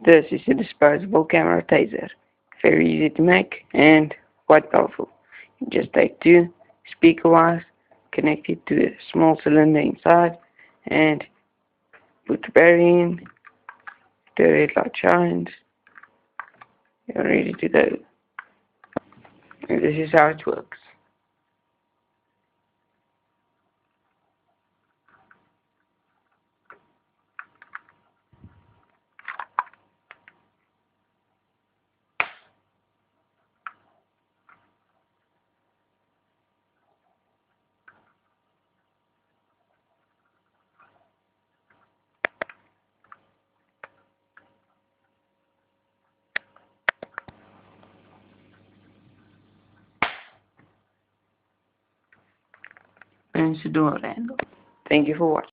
This is a disposable camera taser. Very easy to make and quite powerful. You just take two speaker wires, connect it to a small cylinder inside, and put the battery in. The red light shines. You're ready to go. And this is how it works. And it's a door handle. Thank you for watching.